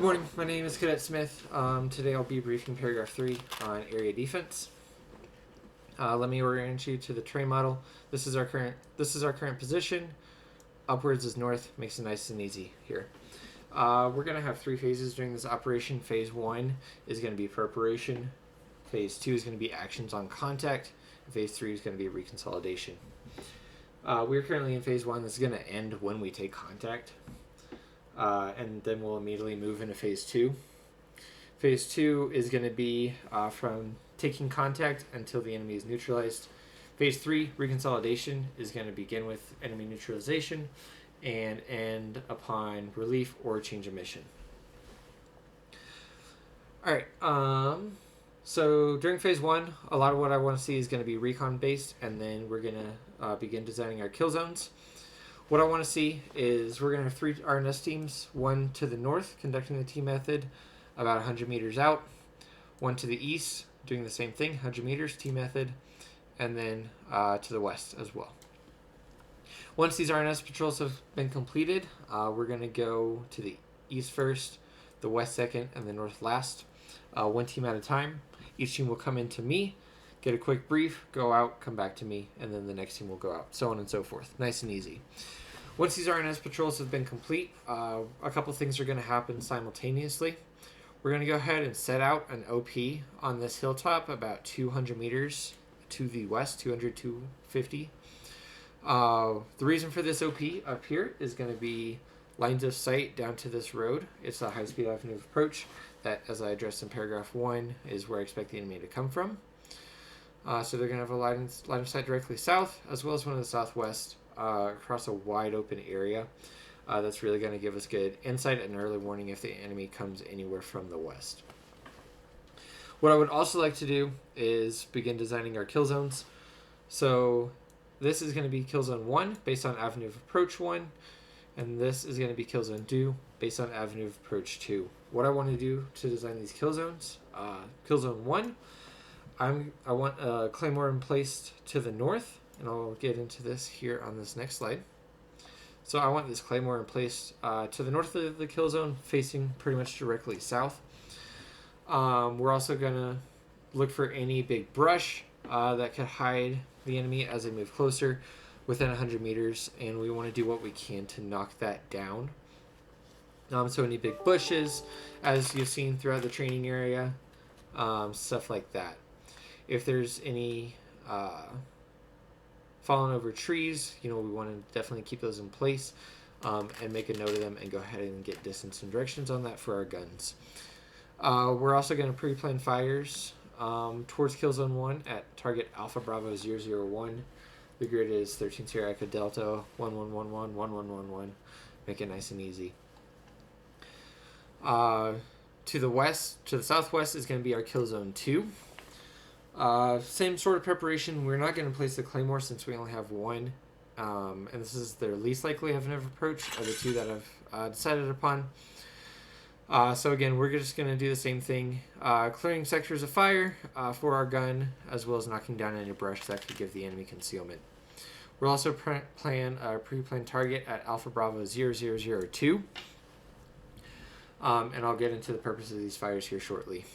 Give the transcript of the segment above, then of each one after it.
Good morning, my name is Cadet Smith. Today I'll be briefing paragraph 3 on area defense. Let me orient you to the terrain model. This is our current position. Upwards is north, makes it nice and easy here. We're going to have 3 phases during this operation. Phase 1 is going to be preparation. Phase 2 is going to be actions on contact. And phase 3 is going to be reconsolidation. We're currently in phase 1. This is going to end when we take contact. And then we'll immediately move into phase 2. Phase 2 is going to be from taking contact until the enemy is neutralized. Phase 3, reconsolidation, is going to begin with enemy neutralization and end upon relief or change of mission. Alright, so during phase 1, a lot of what I want to see is going to be recon based, and then we're going to begin designing our kill zones. What I want to see is we're going to have 3 RNS teams, one to the north conducting the T method about 100 meters out, one to the east doing the same thing, 100 meters, T method, and then to the west as well. Once these RNS patrols have been completed, we're going to go to the east first, the west second, and the north last, one team at a time. Each team will come into me, get a quick brief, go out, come back to me, and then the next team will go out, so on and so forth. Nice and easy. Once these RNS patrols have been complete, a couple things are going to happen simultaneously. We're going to go ahead and set out an OP on this hilltop about 200 meters to the west, 200, 250. The reason for this OP up here is going to be lines of sight down to this road. It's a high-speed avenue of approach that, as I addressed in paragraph 1, is where I expect the enemy to come from. So they're going to have a line of sight directly south, as well as one in the southwest, across a wide open area. That's really going to give us good insight and early warning if the enemy comes anywhere from the west. What I would also like to do is begin designing our kill zones. So this is going to be kill zone 1 based on avenue of approach 1, and this is going to be kill zone 2 based on avenue of approach 2. What I want to do to design these kill zones, kill zone 1, I want a claymore placed to the north, and I'll get into this here on this next slide. So I want this claymore placed to the north of the kill zone, facing pretty much directly south. We're also going to look for any big brush that could hide the enemy as they move closer within 100 meters, and we want to do what we can to knock that down. So any big bushes, as you've seen throughout the training area, stuff like that. If there's any fallen over trees, we want to definitely keep those in place and make a note of them and go ahead and get distance and directions on that for our guns. We're also going to pre-plan fires towards kill zone 1 at target Alpha Bravo 001. The grid is 13 Sierra Echo Delta 1111 1111. Make it nice and easy. To the southwest is going to be our kill zone 2. Same sort of preparation. We're not going to place the claymore since we only have 1, and this is their least likely avenue of approach of the 2 that I've decided upon. So again, we're just going to do the same thing, clearing sectors of fire for our gun, as well as knocking down any brush that could give the enemy concealment. We'll also plan a pre-planned target at Alpha Bravo 0002, and I'll get into the purpose of these fires here shortly.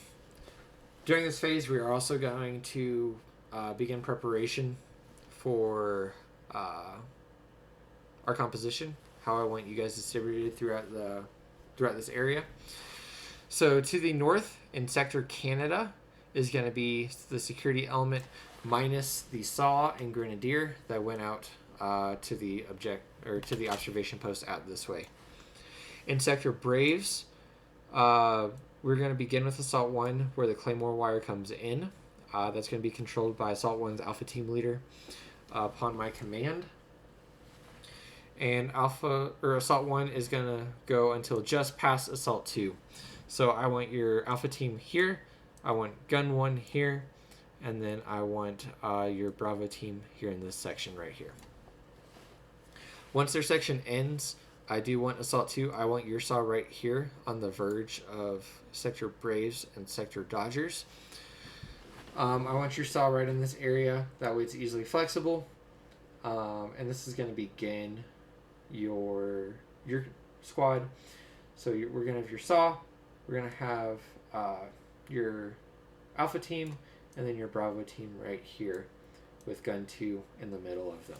During this phase, we are also going to begin preparation for our composition, how I want you guys distributed throughout this area. So to the north in Sector Canada is going to be the security element minus the SAW and Grenadier that went out to the observation post out this way. In Sector Braves, we're going to begin with Assault 1, where the Claymore wire comes in. That's going to be controlled by Assault 1's Alpha Team Leader upon my command. And Assault 1 is going to go until just past Assault 2. So I want your Alpha Team here, I want Gun 1 here, and then I want your Bravo Team here in this section right here. Once their section ends, I do want Assault 2. I want your SAW right here on the verge of Sector Braves and Sector Dodgers. I want your SAW right in this area. That way it's easily flexible. And this is going to begin your squad. So we're going to have your SAW, we're going to have your Alpha team and then your Bravo team right here with Gun 2 in the middle of them.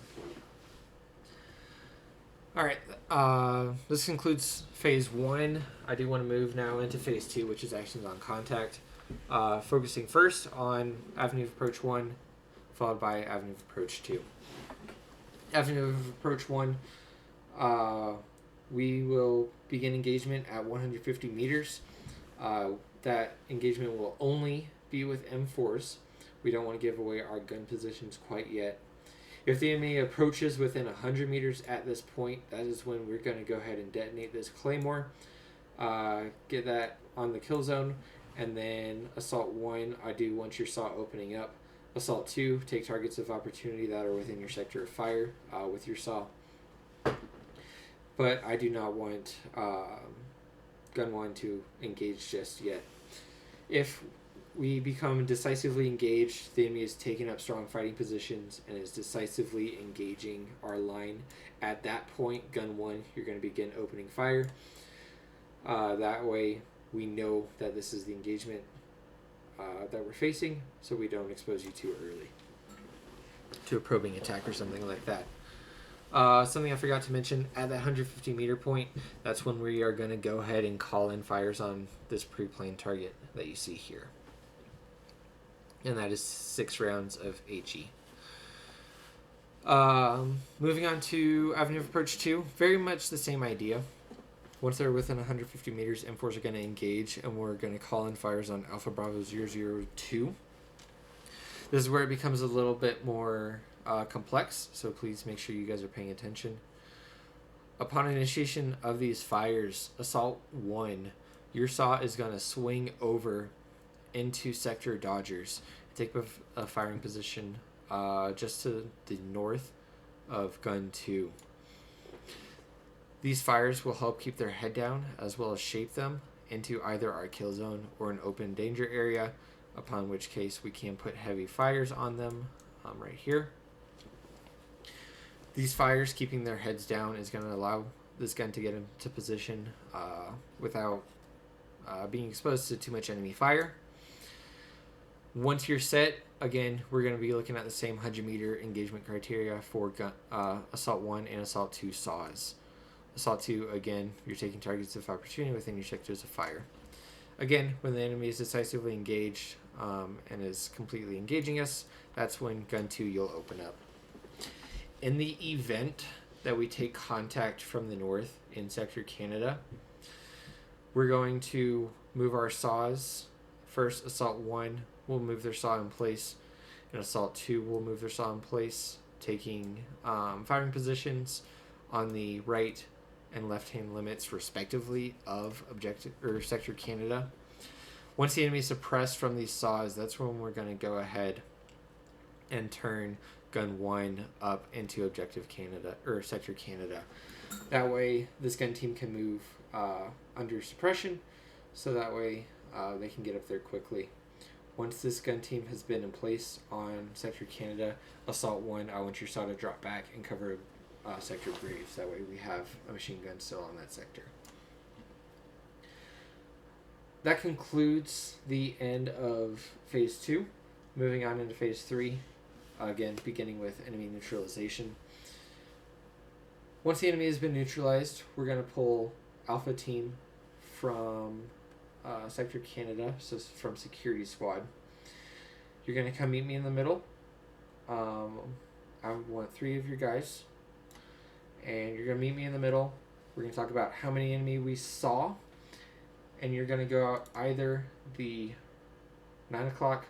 Alright, this concludes Phase 1. I do want to move now into Phase 2, which is Actions on Contact. Focusing first on Avenue of Approach 1, followed by Avenue of Approach 2. Avenue of Approach 1, we will begin engagement at 150 meters. That engagement will only be with M4s. We don't want to give away our gun positions quite yet. If the enemy approaches within 100 meters at this point, that is when we're going to go ahead and detonate this Claymore. Get that on the kill zone. And then Assault 1, I do want your SAW opening up. Assault 2, take targets of opportunity that are within your sector of fire with your SAW. But I do not want Gun 1 to engage just yet. If we become decisively engaged, the enemy is taking up strong fighting positions and is decisively engaging our line. At that point, Gun 1, you're going to begin opening fire. That way, we know that this is the engagement that we're facing, so we don't expose you too early to a probing attack or something like that. Something I forgot to mention, at that 150 meter point, that's when we are going to go ahead and call in fires on this pre-planned target that you see here. And that is 6 rounds of HE. Moving on to Avenue of Approach 2, very much the same idea. Once they're within 150 meters, M4s are going to engage, and we're going to call in fires on Alpha Bravo 002. This is where it becomes a little bit more complex, so please make sure you guys are paying attention. Upon initiation of these fires, Assault 1, your SAW is going to swing over into Sector Dodgers, take a firing position just to the north of Gun 2. These fires will help keep their head down as well as shape them into either our kill zone or an open danger area, upon which case we can put heavy fires on them right here. These fires keeping their heads down is going to allow this gun to get into position without being exposed to too much enemy fire. Once you're set, again, we're going to be looking at the same 100-meter engagement criteria for Assault 1 and Assault 2 SAWs. Assault 2, again, you're taking targets of opportunity within your sectors of fire. Again, when the enemy is decisively engaged and is completely engaging us, that's when Gun 2 you'll open up. In the event that we take contact from the north in Sector Canada, we're going to move our SAWs. First, Assault 1 will move their SAW in place, and Assault 2 will move their SAW in place, taking firing positions on the right and left-hand limits, respectively, of objective or Sector Canada. Once the enemy is suppressed from these SAWs, that's when we're going to go ahead and turn Gun 1 up into Objective Canada or Sector Canada. That way, this gun team can move under suppression, so that way they can get up there quickly. Once this gun team has been in place on Sector Canada, Assault 1, I want your SAW to drop back and cover Sector Graves. That way we have a machine gun still on that sector. That concludes the end of Phase 2. Moving on into Phase 3, again, beginning with enemy neutralization. Once the enemy has been neutralized, we're going to pull Alpha Team from Sector Canada, so from Security Squad. You're going to come meet me in the middle. I want 3 of your guys. And you're going to meet me in the middle. We're going to talk about how many enemy we saw. And you're going to go out either the 9 o'clock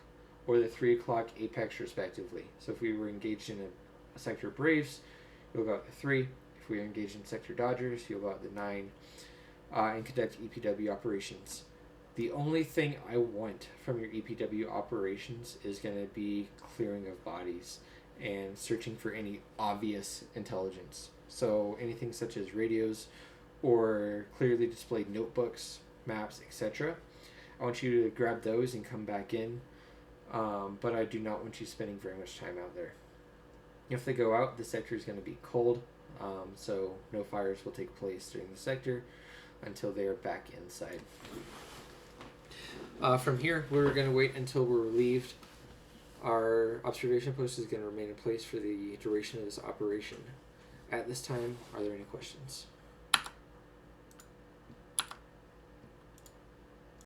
or the 3 o'clock apex, respectively. So if we were engaged in a Sector Braves, you'll go out the 3. If we are engaged in Sector Dodgers, you'll go out the 9 and conduct EPW operations. The only thing I want from your EPW operations is going to be clearing of bodies and searching for any obvious intelligence. So anything such as radios or clearly displayed notebooks, maps, etc. I want you to grab those and come back in, but I do not want you spending very much time out there. If they go out, the sector is going to be cold, so no fires will take place during the sector until they are back inside. From here, we're going to wait until we're relieved. Our observation post is going to remain in place for the duration of this operation. At this time, are there any questions?